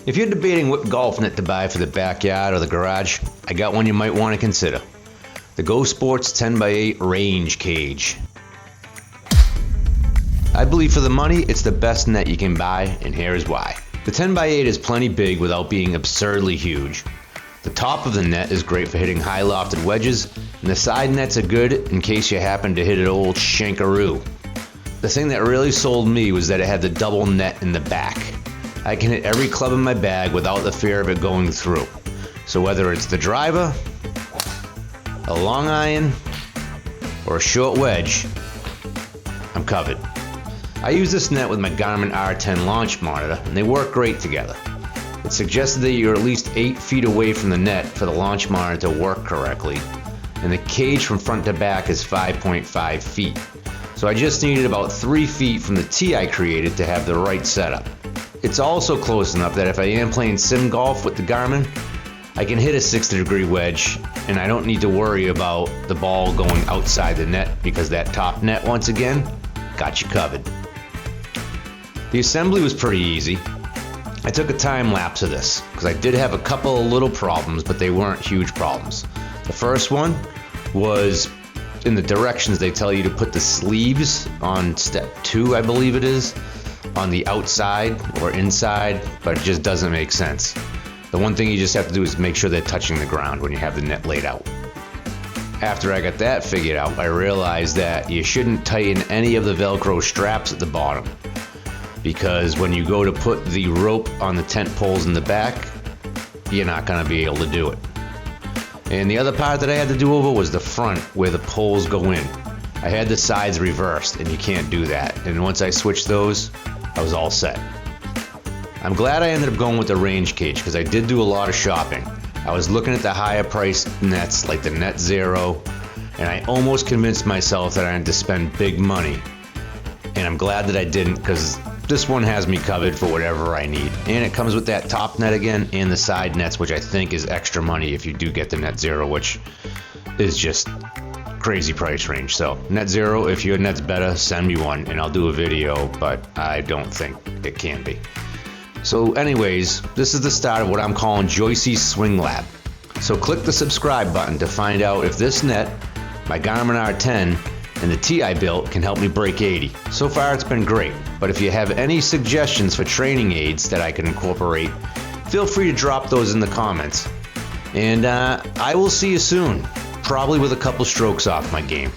If you're debating what golf net to buy for the backyard or the garage, I got one you might want to consider. The Go Sports 10x8 Range Cage. I believe for the money, it's the best net you can buy, and here is why. The 10x8 is plenty big without being absurdly huge. The top of the net is great for hitting high lofted wedges, and the side nets are good in case you happen to hit an old shankaroo. The thing that really sold me was that it had the double net in the back. I can hit every club in my bag without the fear of it going through. So whether it's the driver, a long iron, or a short wedge, I'm covered. I use this net with my Garmin R10 launch monitor, and they work great together. It's suggested that you're at least 8 feet away from the net for the launch monitor to work correctly, and the cage from front to back is 5.5 feet. So I just needed about 3 feet from the tee I created to have the right setup. It's also close enough that if I am playing sim golf with the Garmin, I can hit a 60-degree wedge, and I don't need to worry about the ball going outside the net because that top net, once again, got you covered. The assembly was pretty easy. I took a time lapse of this because I did have a couple of little problems, but they weren't huge problems. The first one was in the directions they tell you to put the sleeves on step 2, I believe it is, on the outside or inside, but it just doesn't make sense. The one thing you just have to do is make sure they're touching the ground when you have the net laid out. After I got that figured out, I realized that you shouldn't tighten any of the Velcro straps at the bottom, because when you go to put the rope on the tent poles in the back, you're not going to be able to do it. And the other part that I had to do over was the front where the poles go in. I had the sides reversed, and you can't do that. And once I switched those, I was all set. I'm glad I ended up going with the Range Cage because I did do a lot of shopping. I was looking at the higher priced nets like the Net Zero, and I almost convinced myself that I had to spend big money. And I'm glad that I didn't, because this one has me covered for whatever I need. And it comes with that top net again and the side nets, which I think is extra money if you do get the Net Zero, which is just crazy price range. So Net Zero, if your net's better, send me one and I'll do a video, but I don't think it can be. So anyways, this is the start of what I'm calling Joyce's Swing Lab. So click the subscribe button to find out if this net, my Garmin R10, and the tee I built can help me break 80. So far it's been great, but if you have any suggestions for training aids that I can incorporate, feel free to drop those in the comments. And I will see you soon, probably with a couple strokes off my game.